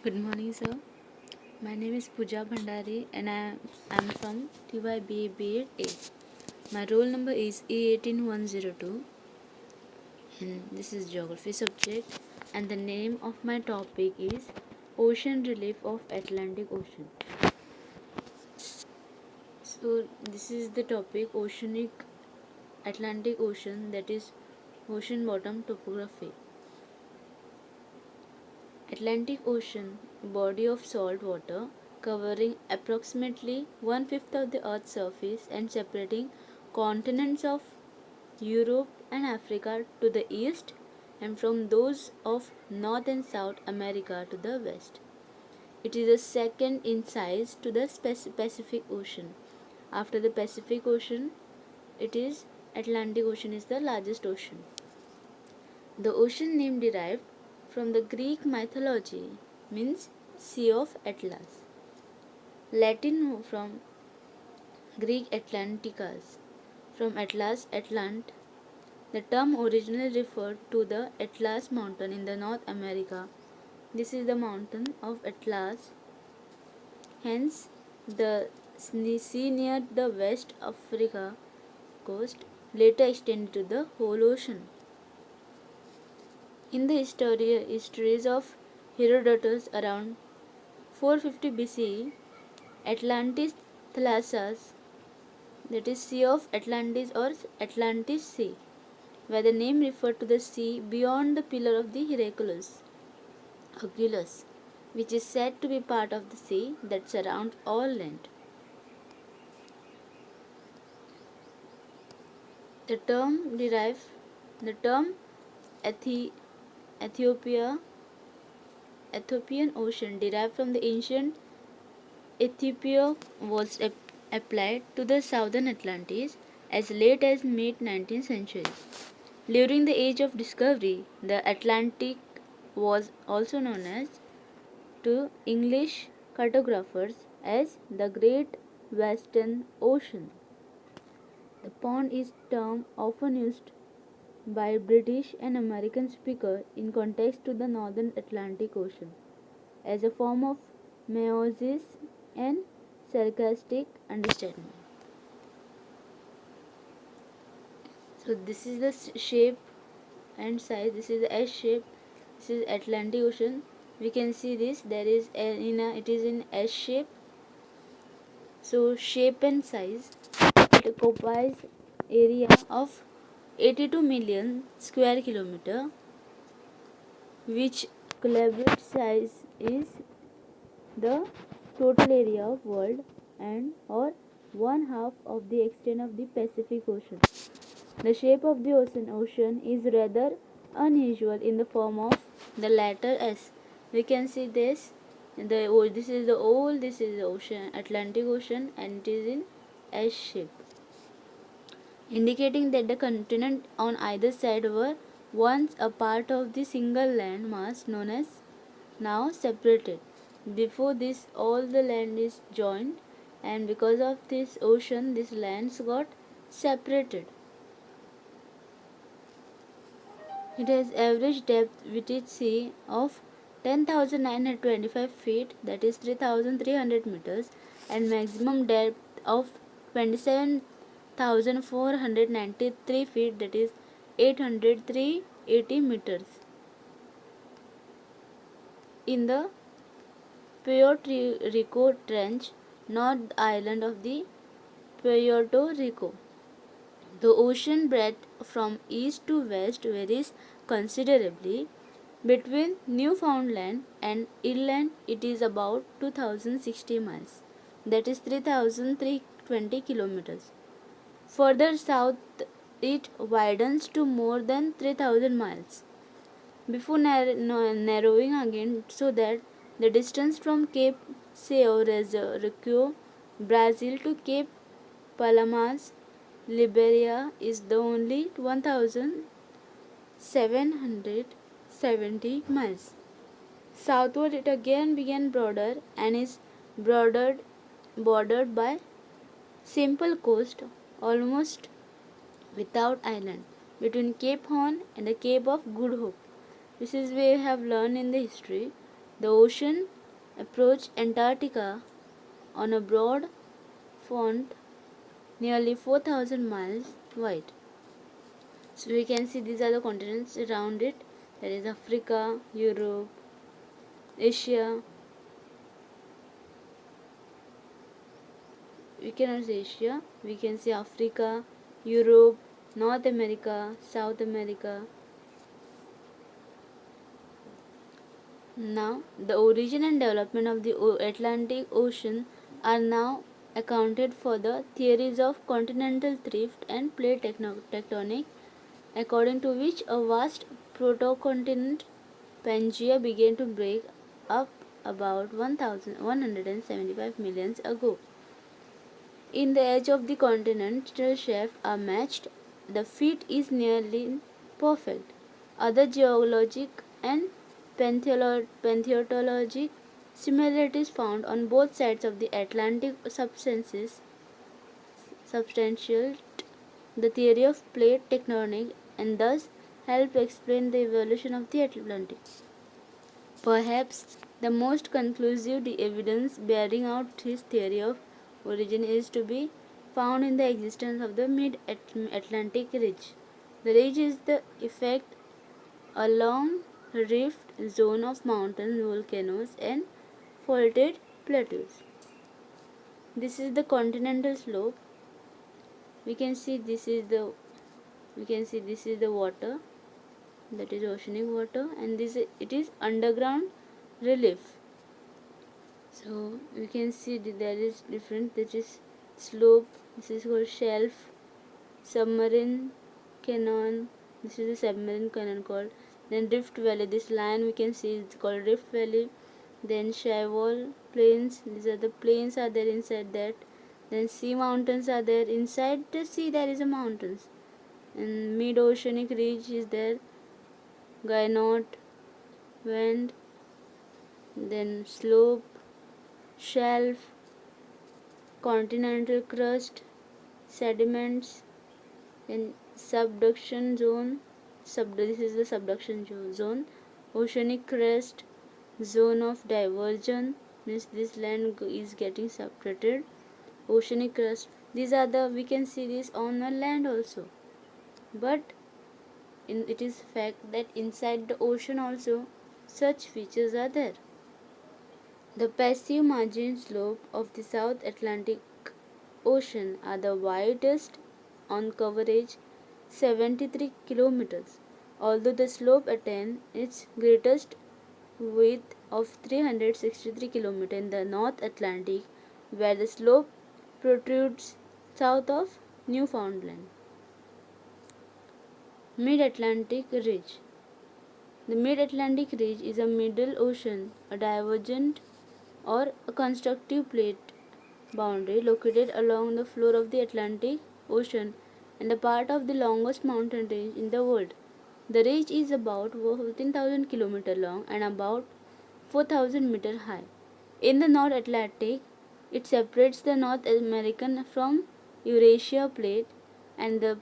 Good morning, sir. My name is Pooja Bhandari and I am from TYB B.Ed A. My roll number is E18102 and this is geography subject, and the name of my topic is Ocean Relief of Atlantic Ocean. So this is the topic Oceanic Atlantic Ocean, that is ocean bottom topography. Atlantic Ocean, body of salt water covering approximately one-fifth of the Earth's surface and separating continents of Europe and Africa to the east and from those of North and South America to the west. It is the second in size to the Pacific Ocean. After the Pacific Ocean, it is Atlantic Ocean is the largest ocean. The ocean name derived from the Greek mythology means Sea of Atlas. Latin from Greek Atlanticus, from Atlas, Atlant. The term originally referred to the Atlas mountain in the North America. This is the mountain of Atlas. Hence, the sea near the West Africa coast later extended to the whole ocean. In the histories of Herodotus around 450 BCE, Atlantis Thalassus, that is Sea of Atlantis or Atlantis Sea, where the name referred to the sea beyond the pillar of the Hercules, which is said to be part of the sea that surrounds all land. The term Ethiopia, Ethiopian Ocean derived from the ancient Ethiopia was applied to the southern Atlantis as late as mid-19th century. During the Age of Discovery, the Atlantic was also known as to English cartographers as the Great Western Ocean. The pond is term often used by British and American speakers in context to the Northern Atlantic Ocean as a form of meiosis and sarcastic understatement. So this is the shape and size. This is the S shape. This is Atlantic Ocean. We can see this. There is it is in S shape. So shape and size. It occupies area of 82 million square kilometer, which collaborate size is the total area of world and or one half of the extent of the Pacific Ocean. The shape of the ocean is rather unusual in the form of the letter S. We can see this. This is the old. This is the ocean, Atlantic Ocean, and it is in S shape, indicating that the continent on either side were once a part of the single land mass known as now separated. Before this, all the land is joined, and because of this ocean, these lands got separated. It has average depth with its sea of 10,925 feet, that is 3,300 meters, and maximum depth of 27,493 feet, that is 880 meters. In the Puerto Rico Trench, north island of the Puerto Rico, the ocean breadth from east to west varies considerably. Between Newfoundland and inland, it is about 2060 miles, that is 3,320 kilometers. Further south, it widens to more than 3,000 miles before narrowing again, so that the distance from Cape São Roque, Brazil to Cape Palomas, Liberia is the only 1,770 miles. Southward it again began broader and is bordered by simple coast almost without island between Cape Horn and the Cape of Good Hope. This is we have learned in the history. The ocean approach Antarctica on a broad front nearly 4,000 miles wide. So we can see these are the continents around it. There is Africa, Europe, Asia. We cannot see Asia. We can see Africa, Europe, North America, South America. Now, the origin and development of the Atlantic Ocean are now accounted for the theories of continental drift and plate tectonic, according to which a vast protocontinent Pangaea began to break up about 1,175 million ago. In the edge of the continental shelf are matched. The fit is nearly perfect. Other geologic and paleontologic similarities found on both sides of the Atlantic substantiate the theory of plate tectonics and thus help explain the evolution of the Atlantic. Perhaps the most conclusive evidence bearing out his theory of origin is to be found in the existence of the mid-Atlantic ridge. The ridge is the effect a long rift zone of mountains, volcanoes and faulted plateaus. This is the continental slope. We can see this is the water, that is oceanic water, and this it is underground relief. So you can see that there is different, that is slope, this is called shelf, submarine canyon, this is the submarine canyon called, then rift valley, this line we can see it's called rift valley, then Shaiwal plains, these are the plains are there inside that, then sea mountains are there, inside the sea there is a mountains, and mid oceanic ridge is there, Guyot, Wind, then slope, shelf, continental crust, sediments, then subduction zone, this is the subduction zone, oceanic crest, zone of diversion, means this land is getting separated, oceanic crust. These are the, we can see this on the land also, but it is fact that inside the ocean also such features are there. The passive margin slope of the South Atlantic Ocean are the widest on coverage 73 kilometers, although the slope attains its greatest width of 363 kilometers in the North Atlantic, where the slope protrudes south of Newfoundland. Mid-Atlantic Ridge. The Mid-Atlantic Ridge is a middle ocean, a divergent or a constructive plate boundary located along the floor of the Atlantic Ocean and a part of the longest mountain range in the world. The ridge is about 14,000 km long and about 4,000 meters high. In the North Atlantic, it separates the North American from Eurasia plate and the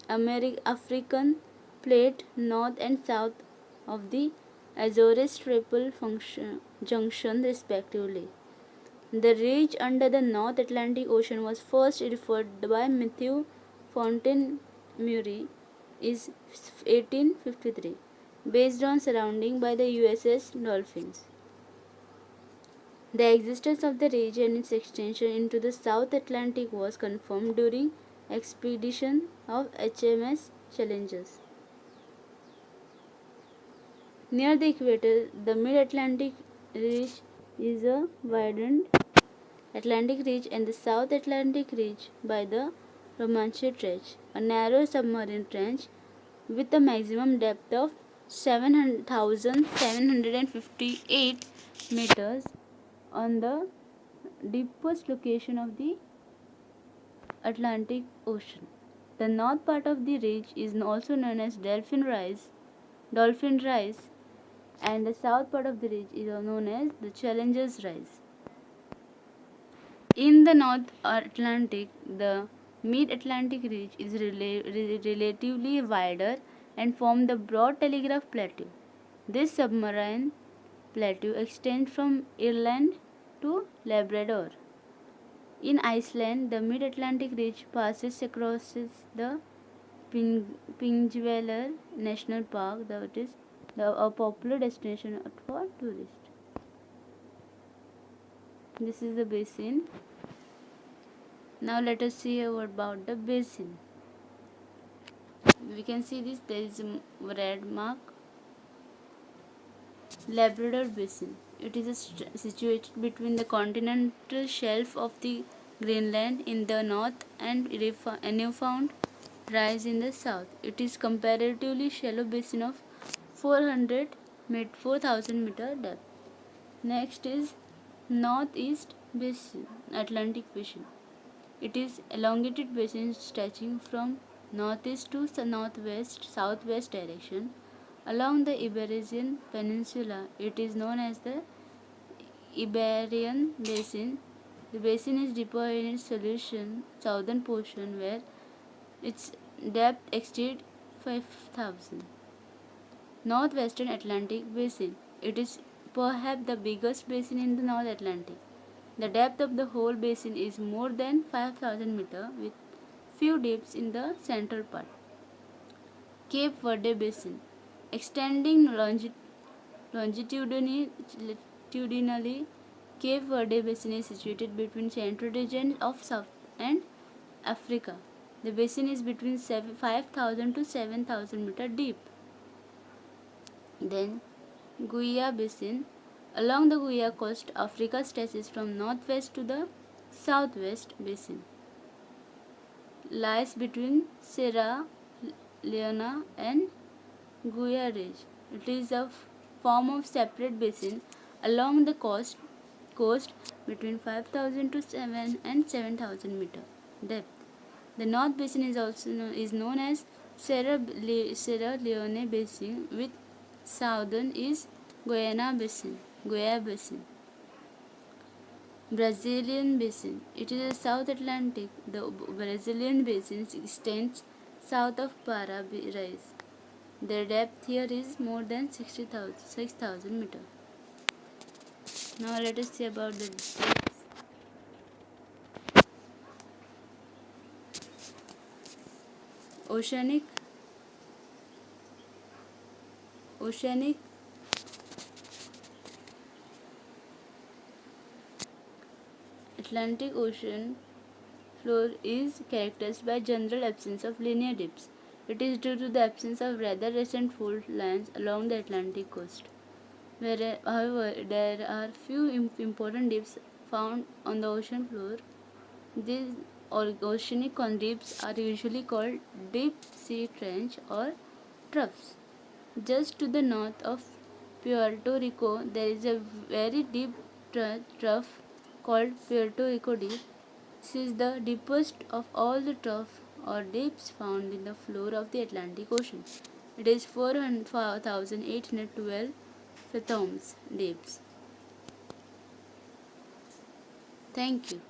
African plate north and south of the Azores Triple Junction respectively. The ridge under the North Atlantic Ocean was first referred by Matthew Fontaine-Maury in 1853, based on surrounding by the USS Dolphins. The existence of the ridge and its extension into the South Atlantic was confirmed during expedition of HMS Challengers. Near the equator, the mid-Atlantic ridge is a widened Atlantic ridge and the South Atlantic ridge by the Romanche Trench, a narrow submarine trench with a maximum depth of 7,758 meters on the deepest location of the Atlantic Ocean. The north part of the ridge is also known as Dolphin Rise, and the south part of the ridge is known as the Challenger's Rise. In the North Atlantic, the mid-Atlantic ridge is relatively wider and forms the broad Telegraph Plateau. This submarine plateau extends from Ireland to Labrador. In Iceland, the mid-Atlantic ridge passes across the Thingvellir National Park, that is a popular destination for tourists. This is the basin. Now let us see about the basin. We can see this, there is a red mark. Labrador Basin. It is situated between the continental shelf of the Greenland in the north and Newfoundland rise in the south. It is comparatively shallow basin of 4,000 meter depth. Next is Northeast Basin, Atlantic Basin. It is elongated basin stretching from northeast to northwest, southwest direction along the Iberian Peninsula. It is known as the Iberian Basin. The basin is deeper in its solution, southern portion, where its depth exceeds 5,000. Northwestern Atlantic Basin. It is perhaps the biggest basin in the North Atlantic. The depth of the whole basin is more than 5,000 meters, with few dips in the central part. Cape Verde Basin. Extending longitudinally, Cape Verde Basin is situated between central region of South and Africa. The basin is between 5,000 to 7,000 meters deep. Then Guia Basin. Along the Guia coast, Africa stretches from northwest to the southwest. Basin lies between Sierra Leone and Guia Ridge. It is a form of separate basin along the coast between 5,000 to 7,000 meter depth. The North Basin is also known as Sierra Leone Basin, with southern is Guiana Basin. Brazilian Basin. It is a South Atlantic. The Brazilian Basin extends south of Paraíba. The depth here is more than 6,000 meters. Now let us see about the depths. Oceanic Atlantic Ocean floor is characterized by general absence of linear dips. It is due to the absence of rather recent fault lines along the Atlantic coast. However, there are few important dips found on the ocean floor. These oceanic dips are usually called deep sea trench or troughs. Just to the north of Puerto Rico, there is a very deep trough called Puerto Rico Deep. This is the deepest of all the troughs or deeps found in the floor of the Atlantic Ocean. It is 4,812 fathoms deep. Thank you.